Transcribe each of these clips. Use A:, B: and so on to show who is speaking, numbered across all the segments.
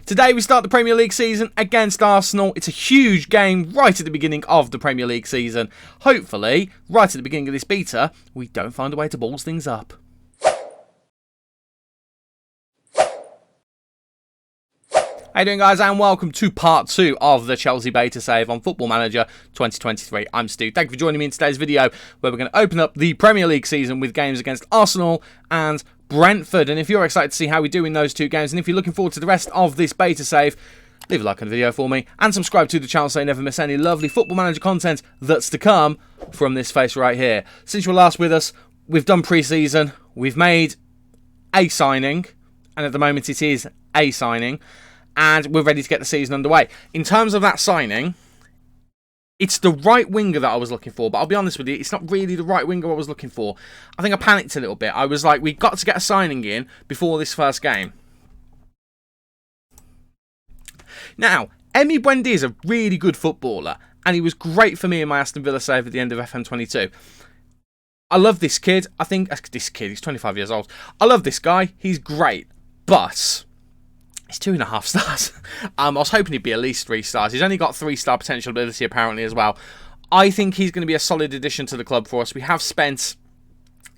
A: Today we start the Premier League season against Arsenal. It's a huge game right at the beginning of the Premier League season. Hopefully, right at the beginning of this beta, we don't find a way to balls things up. How you doing, guys, and welcome to part 2 of the Chelsea beta save on Football Manager 2023. I'm Stu. Thank you for joining me in today's video, where we're going to open up the Premier League season with games against Arsenal and Brentford. And if you're excited to see how we do in those two games, and if you're looking forward to the rest of this beta save, leave a like on the video for me and subscribe to the channel so you never miss any lovely Football Manager content that's to come from this face right here. Since you were last with us, we've done pre-season, we've made a signing, and at the moment it is a signing, and we're ready to get the season underway. In terms of that signing, it's the right winger that I was looking for, but I'll be honest with you, it's not really the right winger I was looking for. I think I panicked a little bit. I was like, we've got to get a signing in before this first game. Now, Emi Buendia is a really good footballer, and he was great for me in my Aston Villa save at the end of FM22. I love this kid. I think he's 25 years old. I love this guy. He's great, but he's 2.5 stars. I was hoping he'd be at least 3 stars. He's only got 3-star potential ability apparently as well. I think he's going to be a solid addition to the club for us. We have spent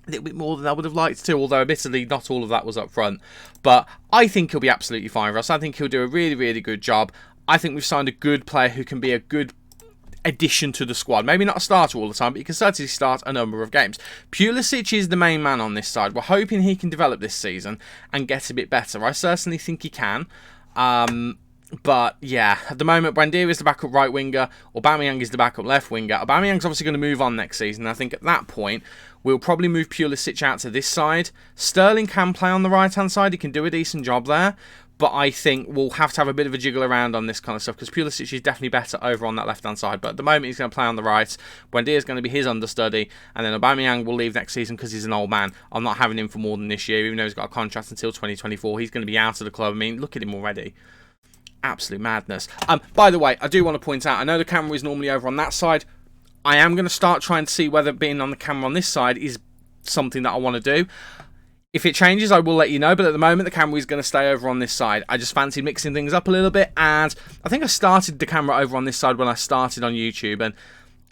A: a little bit more than I would have liked to, although admittedly not all of that was up front. But I think he'll be absolutely fine for us. I think he'll do a really, really good job. I think we've signed a good player who can be a good addition to the squad. Maybe not a starter all the time, but he can certainly start a number of games. Pulisic is the main man on this side. We're hoping he can develop this season and get a bit better. I certainly think he can. But yeah, at the moment, Buendia is the backup right winger. Aubameyang is the backup left winger. Aubameyang's obviously going to move on next season. I think at that point, we'll probably move Pulisic out to this side. Sterling can play on the right-hand side. He can do a decent job there. But I think we'll have to have a bit of a jiggle around on this kind of stuff, because Pulisic is definitely better over on that left-hand side. But at the moment, he's going to play on the right. Buendia is going to be his understudy. And then Aubameyang will leave next season because he's an old man. I'm not having him for more than this year, even though he's got a contract until 2024. He's going to be out of the club. I mean, look at him already. Absolute madness. By the way, I do want to point out, I know the camera is normally over on that side. I am going to start trying to see whether being on the camera on this side is something that I want to do. If it changes, I will let you know, but at the moment, the camera is going to stay over on this side. I just fancied mixing things up a little bit, and I think I started the camera over on this side when I started on YouTube, and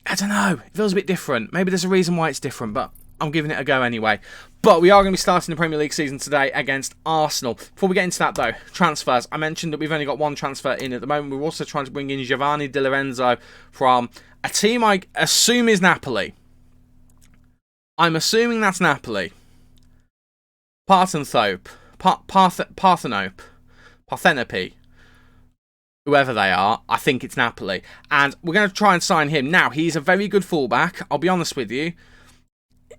A: I don't know, it feels a bit different. Maybe there's a reason why it's different, but I'm giving it a go anyway. But we are going to be starting the Premier League season today against Arsenal. Before we get into that, though, transfers. I mentioned that we've only got one transfer in at the moment. We're also trying to bring in Giovanni Di Lorenzo from a team I assume is Napoli. I'm assuming that's Napoli. Parthenope, whoever they are, I think it's Napoli. And we're going to try and sign him. Now, he's a very good fullback, I'll be honest with you.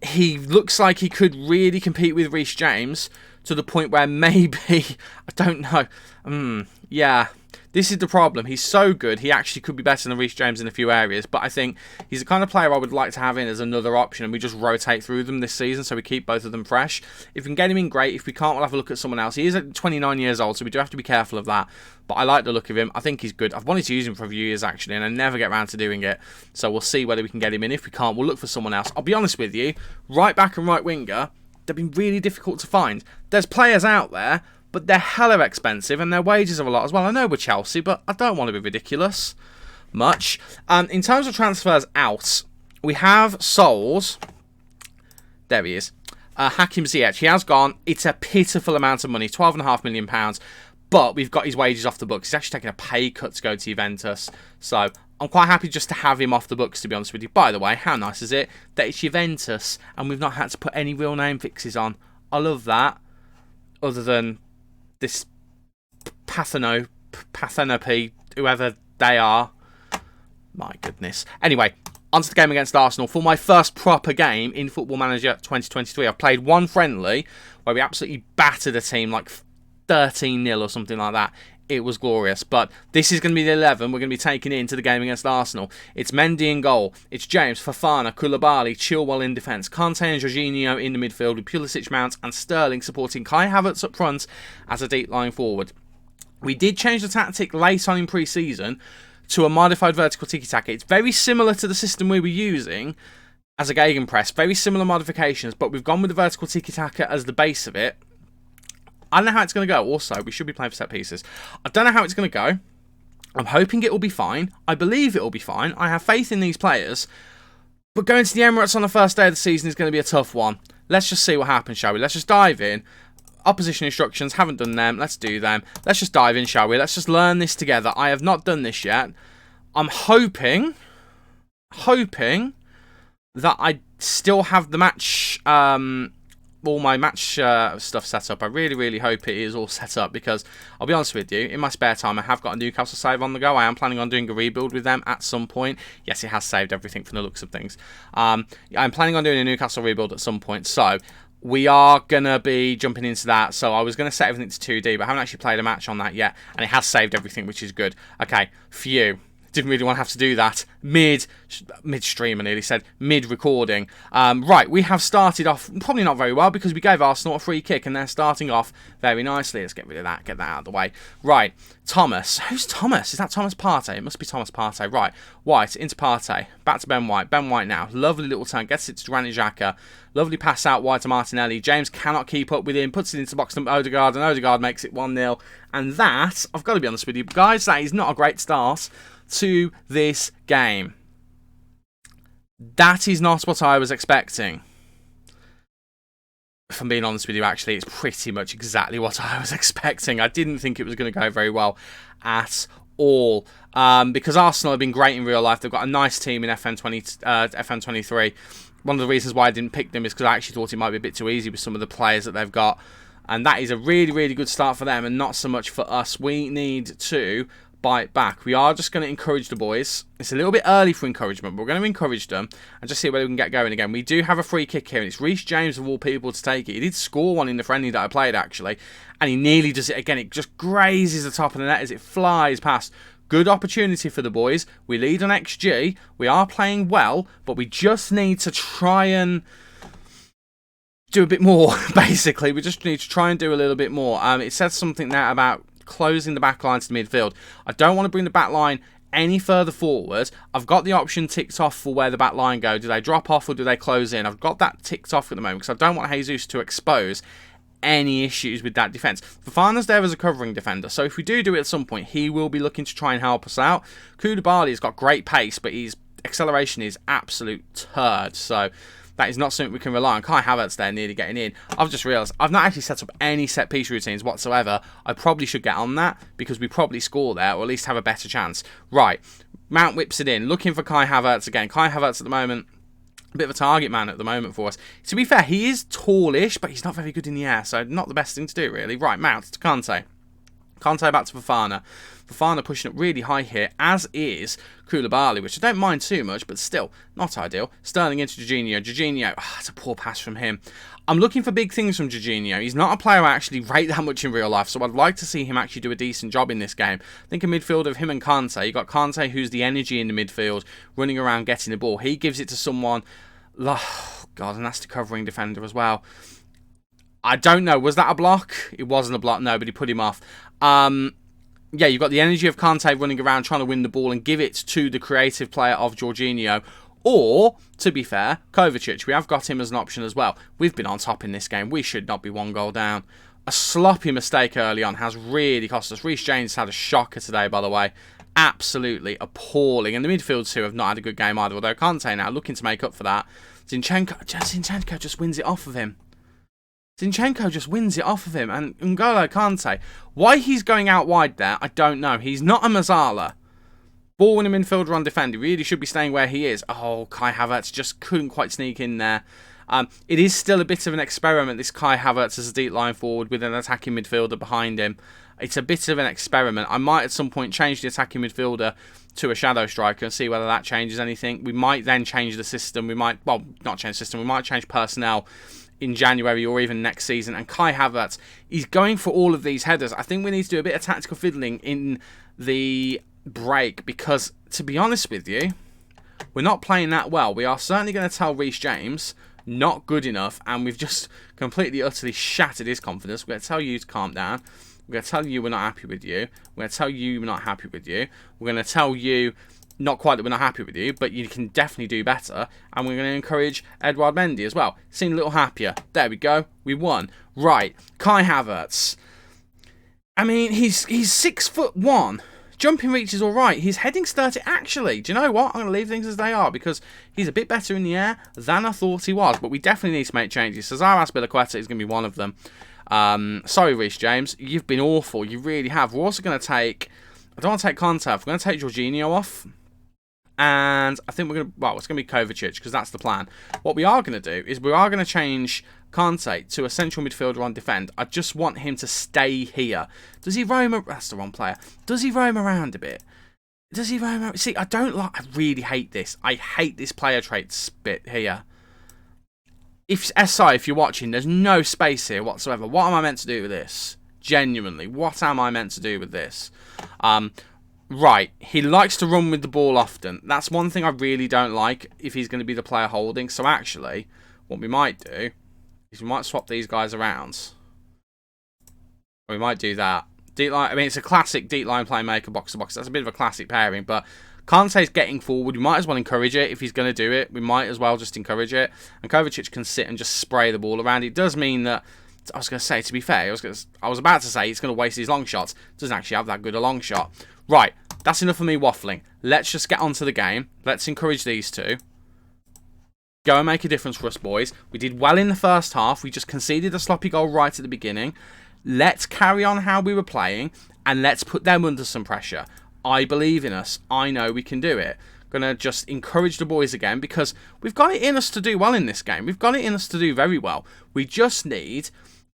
A: He looks like he could really compete with Reece James to the point where maybe, I don't know, yeah, this is the problem. He's so good, he actually could be better than Reece James in a few areas, but I think he's the kind of player I would like to have in as another option, and we just rotate through them this season so we keep both of them fresh. If we can get him in, great. If we can't, we'll have a look at someone else. He is at 29 years old, so we do have to be careful of that, but I like the look of him. I think he's good. I've wanted to use him for a few years, actually, and I never get around to doing it, so we'll see whether we can get him in. If we can't, we'll look for someone else. I'll be honest with you, right back and right winger, they've been really difficult to find. There's players out there, but they're hella expensive, and their wages are a lot as well. I know we're Chelsea, but I don't want to be ridiculous much. In terms of transfers out, we have sold, there he is, Hakim Ziyech. He has gone. It's a pitiful amount of money, £12.5 million, but we've got his wages off the books. He's actually taken a pay cut to go to Juventus, so I'm quite happy just to have him off the books, to be honest with you. By the way, how nice is it that it's Juventus, and we've not had to put any real name fixes on. I love that, other than this Parthenope, whoever they are. My goodness. Anyway, onto the game against Arsenal. For my first proper game in Football Manager 2023, I've played one friendly where we absolutely battered a team like 13-0 or something like that. It was glorious. But this is going to be the 11 we're going to be taking into the game against Arsenal. It's Mendy in goal. It's James, Fofana, Koulibaly, Chilwell in defence. Kante and Jorginho in the midfield with Pulisic, Mount and Sterling supporting Kai Havertz up front as a deep line forward. We did change the tactic late on in pre-season to a modified vertical tiki-taka. It's very similar to the system we were using as a gegenpress. Very similar modifications, but we've gone with the vertical tiki-taka as the base of it. I don't know how it's going to go. Also, we should be playing for set pieces. I don't know how it's going to go. I'm hoping it will be fine. I believe it will be fine. I have faith in these players. But going to the Emirates on the first day of the season is going to be a tough one. Let's just see what happens, shall we? Let's just dive in. Opposition instructions, haven't done them. Let's do them. Let's just dive in, shall we? Let's just learn this together. I have not done this yet. I'm hoping that I still have the match, all my match stuff set up. I really, really hope it is all set up, because I'll be honest with you, in my spare time, I have got a Newcastle save on the go. I am planning on doing a rebuild with them at some point. Yes, it has saved everything from the looks of things. I'm planning on doing a Newcastle rebuild at some point, so we are going to be jumping into that. So I was going to set everything to 2D, but I haven't actually played a match on that yet, and it has saved everything, which is good. Okay, phew. Didn't really want to have to do that mid-stream, I nearly said, mid-recording. Right, we have started off probably not very well, because we gave Arsenal a free kick, and they're starting off very nicely. Let's get rid of that, get that out of the way. Right, Thomas. Who's Thomas? Is that Thomas Partey? It must be Thomas Partey. Right, White into Partey. Back to Ben White. Ben White now. Lovely little turn. Gets it to Granit Xhaka. Lovely pass out wide to Martinelli. James cannot keep up with him. Puts it into the box to Odegaard, and Odegaard makes it 1-0. And that, I've got to be honest with you, guys, that is not a great start to this game. That is not what I was expecting. If I'm being honest with you, actually, it's pretty much exactly what I was expecting. I didn't think it was going to go very well at all. Because Arsenal have been great in real life. They've got a nice team in FM23. One of the reasons why I didn't pick them is because I actually thought it might be a bit too easy with some of the players that they've got. And that is a really, really good start for them, and not so much for us. We need to bite back. We are just going to encourage the boys. It's a little bit early for encouragement, but we're going to encourage them and just see whether we can get going again. We do have a free kick here, and it's Reece James of all people to take it. He did score one in the friendly that I played, actually, and he nearly does it again. It just grazes the top of the net as it flies past. Good opportunity for the boys. We lead on XG. We are playing well, but we just need to try and do a bit more, basically. We just need to try and do a little bit more. It says something now about closing the back line to the midfield. I don't want to bring the back line any further forward. I've got the option ticked off for where the back line go. Do they drop off or do they close in? I've got that ticked off at the moment because I don't want Jesus to expose any issues with that defence. Fofana's there as a covering defender, so if we do it at some point, he will be looking to try and help us out. Koulibaly has got great pace, but his acceleration is absolute turd, so that is not something we can rely on. Kai Havertz there nearly getting in. I've just realised I've not actually set up any set-piece routines whatsoever. I probably should get on that because we probably score there, or at least have a better chance. Right, Mount whips it in, looking for Kai Havertz again. Kai Havertz at the moment, a bit of a target man at the moment for us. To be fair, he is tallish, but he's not very good in the air, so not the best thing to do, really. Right, Mount to Kante. Kante back to Fofana. Fofana pushing up really high here, as is Koulibaly, which I don't mind too much, but still, not ideal. Sterling into Jorginho. Jorginho, it's a poor pass from him. I'm looking for big things from Jorginho. He's not a player I actually rate that much in real life, so I'd like to see him actually do a decent job in this game. I think a midfield of him and Kante. You've got Kante, who's the energy in the midfield, running around getting the ball. He gives it to someone, oh God, a nasty covering defender as well. I don't know, was that a block? It wasn't a block, no, but he put him off. Yeah, you've got the energy of Kante running around trying to win the ball and give it to the creative player of Jorginho. Or, to be fair, Kovacic. We have got him as an option as well. We've been on top in this game. We should not be 1 goal down. A sloppy mistake early on has really cost us. Reece James had a shocker today, by the way. Absolutely appalling. And the midfield too have not had a good game either. Although Kante now looking to make up for that. Zinchenko just wins it off of him. Zinchenko just wins it off of him. And N'Golo Kante, why he's going out wide there, I don't know. He's not a Mazzala. Ball winning midfielder on defend. He really should be staying where he is. Oh, Kai Havertz just couldn't quite sneak in there. It is still a bit of an experiment, this Kai Havertz as a deep line forward with an attacking midfielder behind him. It's a bit of an experiment. I might at some point change the attacking midfielder to a shadow striker and see whether that changes anything. We might then change the system. We might, well, not change the system. We might change personnel in January or even next season. And Kai Havertz, he's going for all of these headers. I think we need to do a bit of tactical fiddling in the break because, to be honest with you, we're not playing that well. We are certainly going to tell Reece James not good enough, and we've just completely, utterly shattered his confidence. We're going to tell you to calm down. We're going to tell you we're not happy with you. We're going to tell you we're not happy with you. We're going to tell you not quite that we're not happy with you, but you can definitely do better. And we're going to encourage Edouard Mendy as well. Seem a little happier. There we go. We won. Right. Kai Havertz. I mean, he's 6'1". Jumping reach is all right. His heading's 30. Actually, do you know what? I'm going to leave things as they are because he's a bit better in the air than I thought he was. But we definitely need to make changes. Cesar Azpilicueta is going to be one of them. Sorry, Reece James. You've been awful. You really have. We're also going to take... I don't want to take Conte off. We're going to take Jorginho off. And I think we're going to... Well, it's going to be Kovacic because that's the plan. What we are going to do is we are going to change Conte to a central midfielder on defend. I just want him to stay here. Does he roam... That's the wrong player. Does he roam around a bit? Does he roam around? See, I don't like... I really hate this. I hate this player traits bit here. If you're watching, there's no space here whatsoever. What am I meant to do with this? Genuinely, what am I meant to do with this? Right, he likes to run with the ball often. That's one thing I really don't like if he's going to be the player holding. So actually, what we might do is we might swap these guys around. Or we might do that. Deep line, I mean, it's a classic deep line playmaker, box to box. That's a bit of a classic pairing, but Kante's getting forward. We might as well encourage it if he's going to do it. We might as well just encourage it. And Kovacic can sit and just spray the ball around. It does mean that, I was going to say, to be fair, I was about to say he's going to waste his long shots. Doesn't actually have that good a long shot. Right, that's enough of me waffling. Let's just get onto the game. Let's encourage these two. Go and make a difference for us, boys. We did well in the first half. We just conceded a sloppy goal right at the beginning. Let's carry on how we were playing, and let's put them under some pressure. I believe in us. I know we can do it. Gonna just encourage the boys again because we've got it in us to do well in this game. We've got it in us to do very well. We just need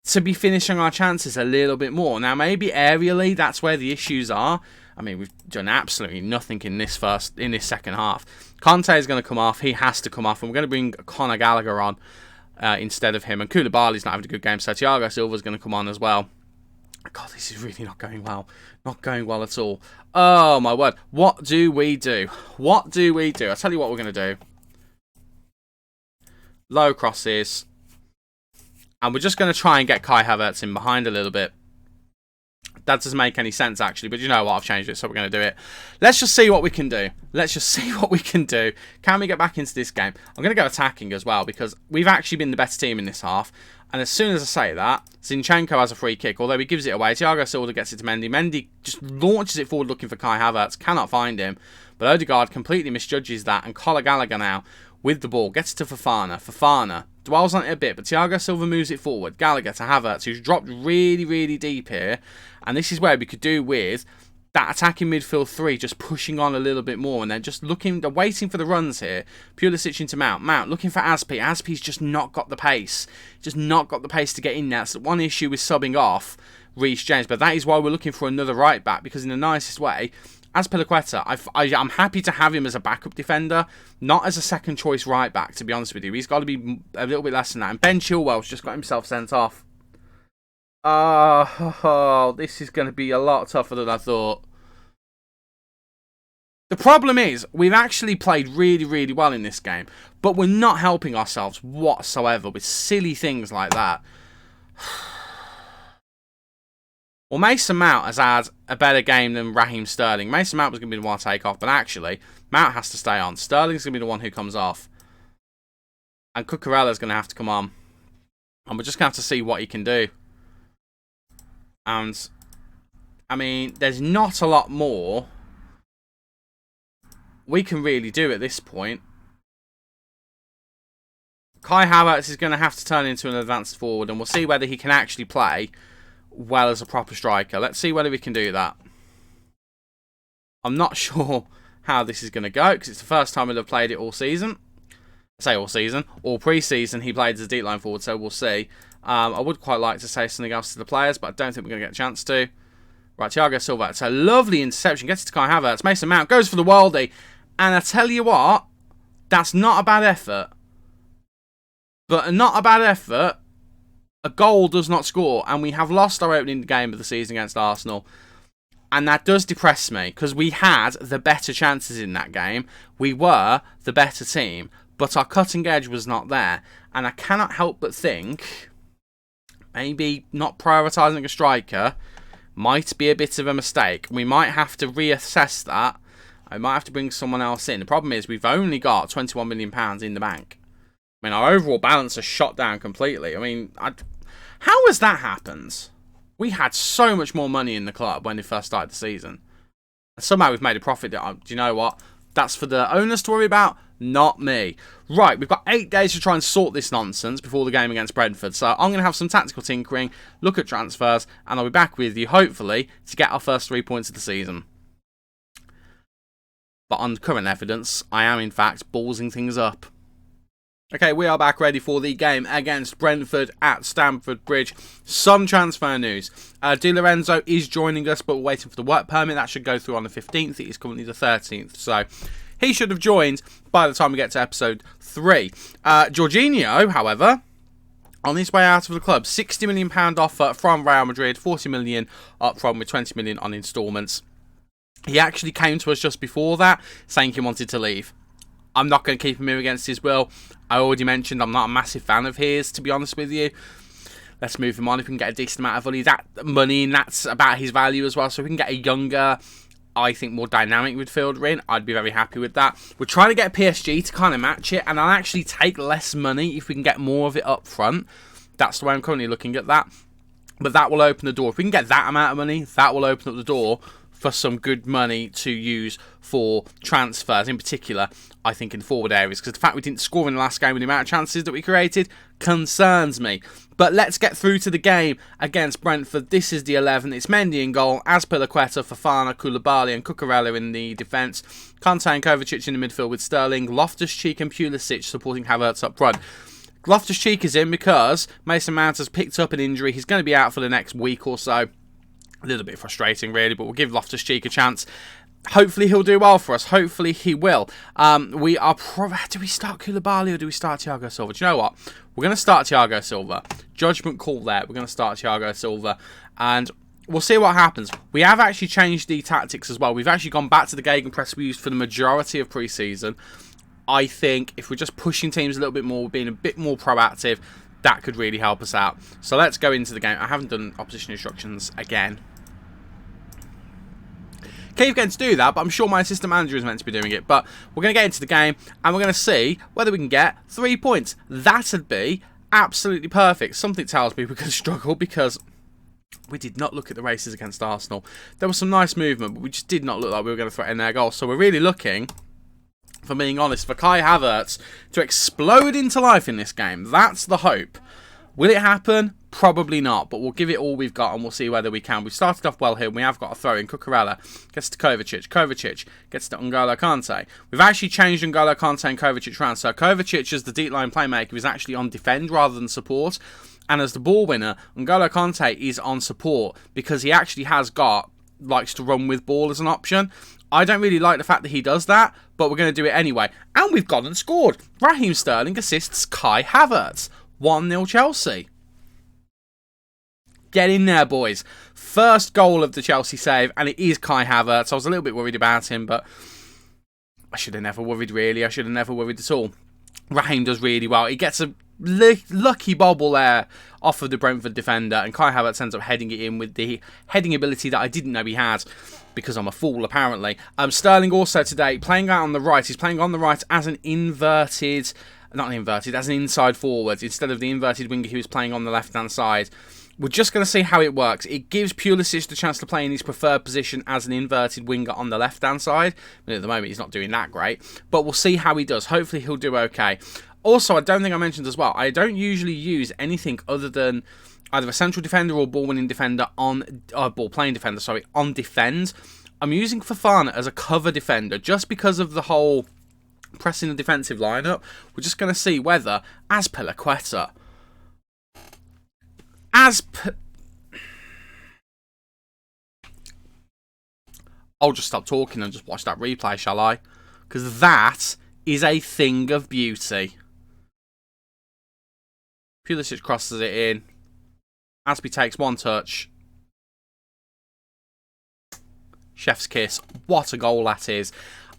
A: to be finishing our chances a little bit more. Now, maybe aerially, that's where the issues are. I mean, we've done absolutely nothing in this second half. Conte is going to come off. He has to come off, and we're going to bring Conor Gallagher on instead of him. And Koulibaly's not having a good game, so Thiago Silva's going to come on as well. God, this is really not going well. Not going well at all. Oh, my word. What do we do? What do we do? I'll tell you what we're going to do. Low crosses. And we're just going to try and get Kai Havertz in behind a little bit. That doesn't make any sense, actually. But you know what? I've changed it, so we're going to do it. Let's just see what we can do. Let's just see what we can do. Can we get back into this game? I'm going to go attacking as well, because we've actually been the better team in this half. And as soon as I say that, Zinchenko has a free kick, although he gives it away. Thiago Silva gets it to Mendy. Mendy just launches it forward looking for Kai Havertz. Cannot find him. But Odegaard completely misjudges that. And Conor Gallagher now with the ball. Gets it to Fofana. Fofana dwells on it a bit, but Thiago Silva moves it forward. Gallagher to Havertz, who's dropped really, really deep here. And this is where we could do with that attacking midfield three just pushing on a little bit more, and then just waiting for the runs here. Pulisic into Mount. Mount looking for Azpi. Azpi's just not got the pace. Just not got the pace to get in there. So one issue with subbing off Reece James, but that is why we're looking for another right back, because in the nicest way, Azpilicueta, I'm happy to have him as a backup defender, not as a second choice right back, to be honest with you. He's got to be a little bit less than that. And Ben Chilwell's just got himself sent off. Oh, this is going to be a lot tougher than I thought. The problem is, we've actually played really, really well in this game, but we're not helping ourselves whatsoever with silly things like that. Well, Mason Mount has had a better game than Raheem Sterling. Mason Mount was going to be the one to take off, but actually, Mount has to stay on. Sterling's going to be the one who comes off. And Cucurella's going to have to come on. And we're just going to have to see what he can do. And, I mean, there's not a lot more we can really do at this point. Kai Havertz is going to have to turn into an advanced forward, and we'll see whether he can actually play well as a proper striker. Let's see whether we can do that. I'm not sure how this is going to go, because it's the first time we'll have played it all season. I say all season. All pre-season he played as a deep line forward, so we'll see. I would quite like to say something else to the players, but I don't think we're going to get a chance to. Right, Thiago Silva. It's a lovely interception. Gets it to Kai Havertz. Mason Mount goes for the worldie. And I tell you what, that's not a bad effort. But not a bad effort. A goal does not score, and we have lost our opening game of the season against Arsenal. And that does depress me, because we had the better chances in that game. We were the better team, but our cutting edge was not there. And I cannot help but think maybe not prioritising a striker might be a bit of a mistake. We might have to reassess that. I might have to bring someone else in. The problem is we've only got £21 million in the bank. I mean, our overall balance has shot down completely. I mean, how has that happened? We had so much more money in the club when we first started the season. Somehow we've made a profit. Do you know what? That's for the owners to worry about, not me. Right, we've got 8 days to try and sort this nonsense before the game against Brentford. So I'm going to have some tactical tinkering, look at transfers, and I'll be back with you, hopefully, to get our first 3 points of the season. But on current evidence, I am, in fact, ballsing things up. Okay, we are back ready for the game against Brentford at Stamford Bridge. Some transfer news. Di Lorenzo is joining us, but we're waiting for the work permit. That should go through on the 15th. It is currently the 13th. So he should have joined by the time we get to episode 3. Jorginho, however, on his way out of the club. £60 million offer from Real Madrid. £40 million up front with £20 million on instalments. He actually came to us just before that, saying he wanted to leave. I'm not going to keep him here against his will. I already mentioned I'm not a massive fan of his, to be honest with you. Let's move him on. If we can get a decent amount of money, and that's about his value as well. So if we can get a younger, I think more dynamic midfielder in, I'd be very happy with that. We're trying to get PSG to kind of match it, and I'll actually take less money if we can get more of it up front. That's the way I'm currently looking at that. But that will open the door. If we can get that amount of money, that will open up the door for some good money to use for transfers, in particular, I think, in forward areas. Because the fact we didn't score in the last game with the amount of chances that we created concerns me. But let's get through to the game against Brentford. This is the 11. It's Mendy in goal, Azpilicueta, Fofana, Koulibaly and Cucurella in the defence. Kante and Kovacic in the midfield with Sterling, Loftus-Cheek and Pulisic supporting Havertz up front. Loftus-Cheek is in because Mason Mount has picked up an injury. He's going to be out for the next week or so. A little bit frustrating, really, but we'll give Loftus-Cheek a chance. Hopefully he'll do well for us. Hopefully he will. Do we start Koulibaly or do we start Thiago Silva? Do you know what? We're going to start Thiago Silva. Judgment call there. We're going to start Thiago Silva. And we'll see what happens. We have actually changed the tactics as well. We've actually gone back to the gegenpress we used for the majority of pre-season. I think if we're just pushing teams a little bit more, we're being a bit more proactive, that could really help us out. So let's go into the game. I haven't done opposition instructions again. Keep getting to do that, but I'm sure my assistant manager is meant to be doing it. But we're going to get into the game, and we're going to see whether we can get 3 points. That'd be absolutely perfect. Something tells me we're going to struggle because we did not look at the races against Arsenal. There was some nice movement, but we just did not look like we were going to threaten their goal. So we're really looking, for being honest, for Kai Havertz to explode into life in this game. That's the hope. Will it happen? Probably not, but we'll give it all we've got and we'll see whether we can. We've started off well here and we have got a throw in. Cucurella gets to Kovacic. Kovacic gets to N'Golo Kante. We've actually changed N'Golo Kante and Kovacic around. So Kovacic, as the deep line playmaker, is actually on defend rather than support. And as the ball winner, N'Golo Kante is on support because he actually likes to run with ball as an option. I don't really like the fact that he does that, but we're going to do it anyway. And we've gone and scored. Raheem Sterling assists Kai Havertz. 1-0 Chelsea. Get in there, boys. First goal of the Chelsea save, and it is Kai Havertz. I was a little bit worried about him, but I should have never worried, really. I should have never worried at all. Raheem does really well. He gets a lucky bobble there off of the Brentford defender, and Kai Havertz ends up heading it in with the heading ability that I didn't know he had, because I'm a fool, apparently. Sterling also today, playing out on the right. He's playing on the right as an as an inside forward, instead of the inverted winger he was playing on the left-hand side. We're just going to see how it works. It gives Pulisic the chance to play in his preferred position as an inverted winger on the left-hand side. I mean, at the moment, he's not doing that great, but we'll see how he does. Hopefully, he'll do okay. Also, I don't think I mentioned as well, I don't usually use anything other than either a central defender or ball-winning defender on defend. I'm using Fofana as a cover defender just because of the whole pressing the defensive lineup. We're just going to see whether Azpilicueta. I'll just stop talking and just watch that replay, shall I? Because that is a thing of beauty. Pulisic crosses it in. Azpi takes one touch. Chef's kiss. What a goal that is.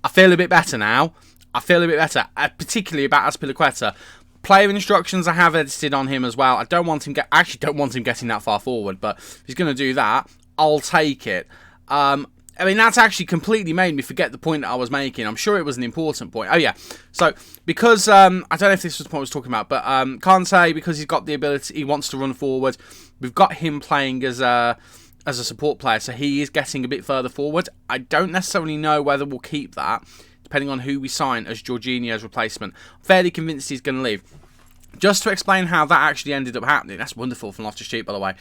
A: I feel a bit better now. Particularly about Azpilicueta. Player instructions I have edited on him as well. I don't want him getting that far forward, but if he's going to do that, I'll take it. I mean, that's actually completely made me forget the point that I was making. I'm sure it was an important point. Oh, yeah. So, because, I don't know if this was the point I was talking about, but Kante, because he's got the ability, he wants to run forward. We've got him playing as a support player, so he is getting a bit further forward. I don't necessarily know whether we'll keep that, depending on who we sign as Jorginho's replacement. I'm fairly convinced he's going to leave. Just to explain how that actually ended up happening, that's wonderful from Loftus-Cheek, by the way.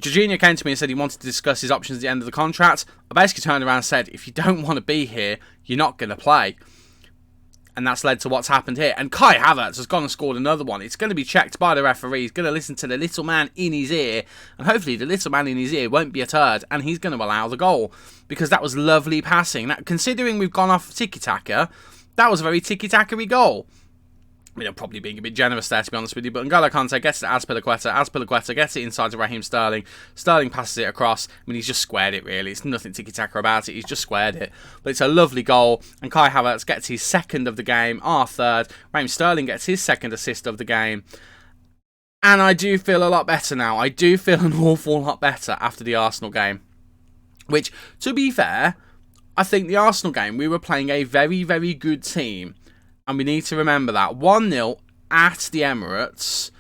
A: Jorginho came to me and said he wanted to discuss his options at the end of the contract. I basically turned around and said, if you don't want to be here, you're not going to play. And that's led to what's happened here. And Kai Havertz has gone and scored another one. It's going to be checked by the referee. He's going to listen to the little man in his ear. And hopefully the little man in his ear won't be a turd. And he's going to allow the goal. Because that was lovely passing. Now, considering we've gone off tiki-taka, that was a very tiki-taka-y goal. I mean, I'm probably being a bit generous there, to be honest with you, but N'Golo Kante gets it to Azpilicueta gets it inside to Raheem Sterling. Sterling passes it across. I mean, he's just squared it, really. It's nothing tiki-taka about it. He's just squared it. But it's a lovely goal, and Kai Havertz gets his second of the game, our third. Raheem Sterling gets his second assist of the game. And I do feel a lot better now. I do feel an awful lot better after the Arsenal game. Which, to be fair, I think the Arsenal game, we were playing a very, very good team. And we need to remember that 1-0 at the Emirates,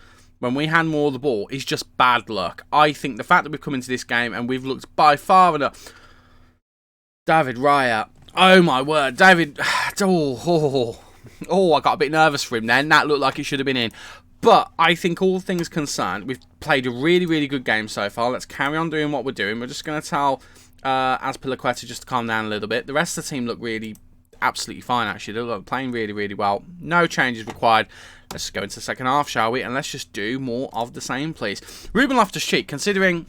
A: when we had more of the ball, is just bad luck. I think the fact that we've come into this game and we've looked by far enough. David Raya. Oh, my word. David. I got a bit nervous for him then. That looked like it should have been in. But I think all things concerned, we've played a really, really good game so far. Let's carry on doing what we're doing. We're just going to tell Azpilicueta just to calm down a little bit. The rest of the team look really absolutely fine, actually. They're playing really, really well. No changes required. Let's go into the second half, shall we? And let's just do more of the same, please. Ruben Loftus-Cheek, considering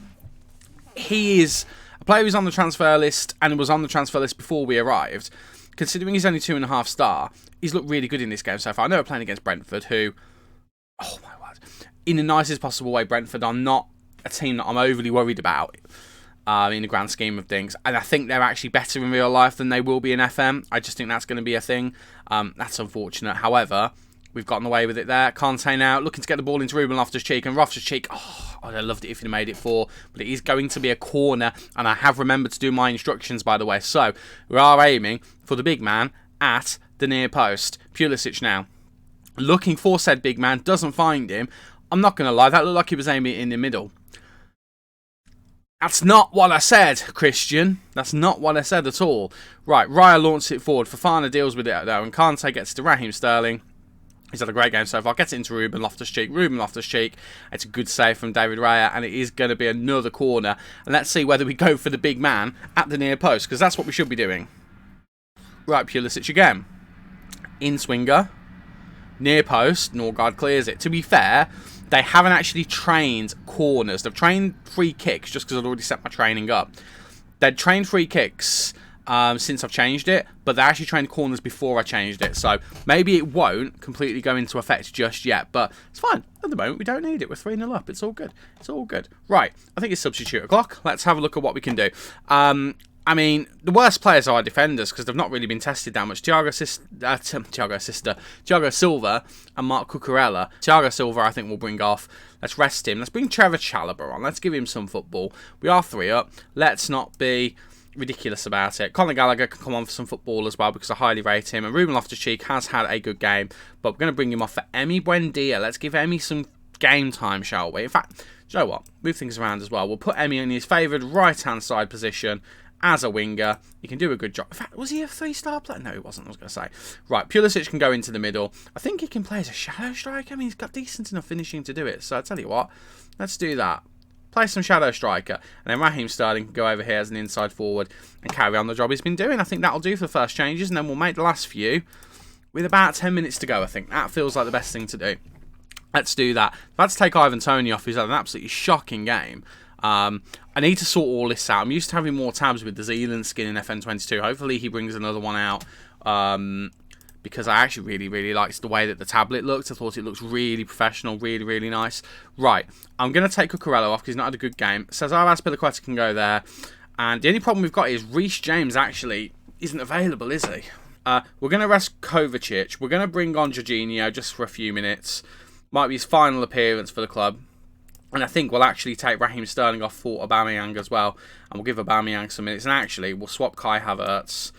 A: he is a player who's on the transfer list and was on the transfer list before we arrived, considering he's only 2.5 star, he's looked really good in this game so far. I know we're playing against Brentford, who, oh my word, in the nicest possible way, Brentford are not a team that I'm overly worried about. In the grand scheme of things. And I think they're actually better in real life than they will be in FM. I just think that's going to be a thing. That's unfortunate. However, we've gotten away with it there. Kante now looking to get the ball into Ruben Loftus-Cheek. And Loftus-Cheek, I'd have loved it if he'd made it 4. But it is going to be a corner. And I have remembered to do my instructions, by the way. So, we are aiming for the big man at the near post. Pulisic now. Looking for said big man. Doesn't find him. I'm not going to lie. That looked like he was aiming in the middle. That's not what I said, Christian. That's not what I said at all. Right, Raya launches it forward. Fofana deals with it, though, and Kante gets to Raheem Sterling. He's had a great game so far. Gets it into Ruben Loftus-Cheek. Ruben Loftus-Cheek. It's a good save from David Raya, and it is going to be another corner. And let's see whether we go for the big man at the near post, because that's what we should be doing. Right, Pulisic again. In swinger. Near post. Norgard clears it. To be fair, they haven't actually trained corners. They've trained free kicks just because I'd already set my training up. They'd trained free kicks since I've changed it, but they actually trained corners before I changed it. So maybe it won't completely go into effect just yet, but it's fine. At the moment, we don't need it. We're 3-0 up. It's all good. It's all good. Right, I think it's substitute o'clock. Let's have a look at what we can do. I mean, the worst players are our defenders because they've not really been tested that much. Thiago Silva and Mark Cucurella. Thiago Silva, I think, will bring off. Let's rest him. Let's bring Trevor Chalobah on. Let's give him some football. We are 3 up. Let's not be ridiculous about it. Conor Gallagher can come on for some football as well because I highly rate him. And Ruben Loftus-Cheek has had a good game, but we're going to bring him off for Emi Buendia. Let's give Emi some game time, shall we? In fact, do you know what? Move things around as well. We'll put Emi in his favoured right-hand side position. As a winger, he can do a good job. In fact, was he a 3-star player? No, he wasn't, I was going to say. Right, Pulisic can go into the middle. I think he can play as a shadow striker. I mean, he's got decent enough finishing to do it. So, I tell you what, let's do that. Play some shadow striker. And then Raheem Sterling can go over here as an inside forward and carry on the job he's been doing. I think that'll do for the first changes. And then we'll make the last few with about 10 minutes to go, I think. That feels like the best thing to do. Let's do that. I've had to take Ivan Toney off, who's had an absolutely shocking game. I need to sort all this out. I'm used to having more tabs with the Zealand skin in FM22. Hopefully he brings another one out because I actually really, really liked the way that the tablet looked. I thought it looks really professional, really, really nice. Right, I'm going to take Cucurella off because he's not had a good game. Cesar Azpilicueta can go there. And the only problem we've got is Reece James actually isn't available, is he? We're going to rest Kovacic. We're going to bring on Jorginho just for a few minutes. Might be his final appearance for the club. And I think we'll actually take Raheem Sterling off for Aubameyang as well. And we'll give Aubameyang some minutes. And actually, we'll swap Kai Havertz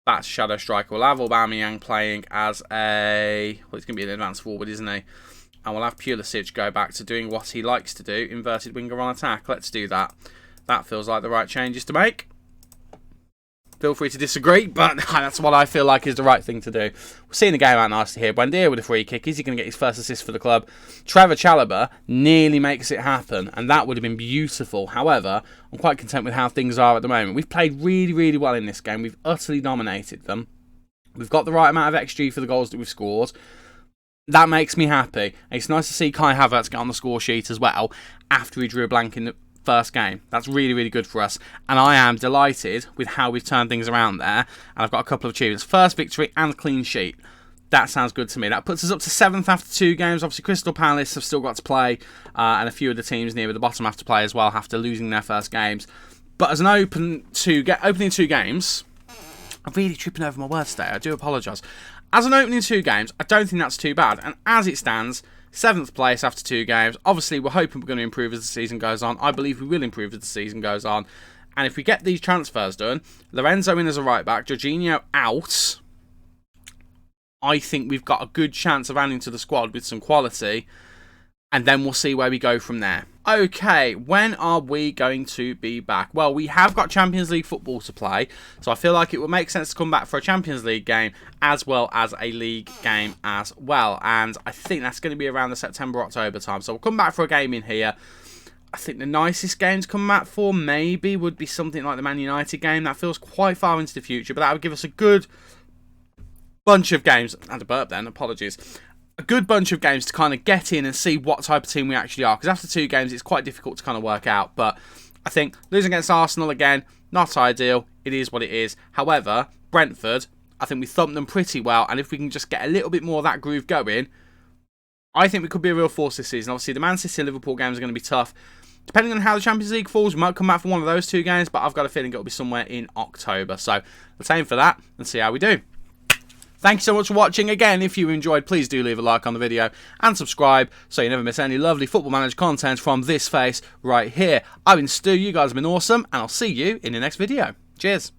A: back to shadow striker. We'll have Aubameyang playing as a... well, he's going to be an advanced forward, isn't he? And we'll have Pulisic go back to doing what he likes to do, inverted winger on attack. Let's do that. That feels like the right changes to make. Feel free to disagree, but that's what I feel like is the right thing to do. We're seeing the game out nicely here. Buendia with a free kick. Is he going to get his first assist for the club? Trevor Chalobah nearly makes it happen, and that would have been beautiful. However, I'm quite content with how things are at the moment. We've played really, really well in this game. We've utterly dominated them. We've got the right amount of XG for the goals that we've scored. That makes me happy. It's nice to see Kai Havertz get on the score sheet as well after he drew a blank in the first game. That's really, really good for us. And I am delighted with how we've turned things around there. And I've got a couple of achievements. First victory and clean sheet. That sounds good to me. That puts us up to 7th after 2 games. Obviously, Crystal Palace have still got to play. And a few of the teams near the bottom have to play as well after losing their first games. But as an opening 2 games... I'm really tripping over my words today. I do apologise. As an opening 2 games, I don't think that's too bad. And as it stands... 7th place after 2 games. Obviously, we're hoping we're going to improve as the season goes on. I believe we will improve as the season goes on. And if we get these transfers done, Lorenzo in as a right back, Jorginho out, I think we've got a good chance of adding to the squad with some quality. And then we'll see where we go from there. Okay, when are we going to be back? Well, we have got Champions League football to play, so I feel like it would make sense to come back for a Champions League game as well as a league game as well. And I think that's going to be around the September-October time. So we'll come back for a game in here. I think the nicest game to come back for maybe would be something like the Man United game. That feels quite far into the future, but that would give us a good bunch of games. I had a burp then, apologies. A good bunch of games to kind of get in and see what type of team we actually are. Because after 2 games, it's quite difficult to kind of work out. But I think losing against Arsenal again, not ideal. It is what it is. However, Brentford, I think we thumped them pretty well. And if we can just get a little bit more of that groove going, I think we could be a real force this season. Obviously, the Man City and Liverpool games are going to be tough. Depending on how the Champions League falls, we might come back for one of those 2 games. But I've got a feeling it'll be somewhere in October. So let's aim for that and see how we do. Thank you so much for watching. Again, if you enjoyed, please do leave a like on the video and subscribe so you never miss any lovely Football Manager content from this face right here. I've been Stu, you guys have been awesome, and I'll see you in the next video. Cheers.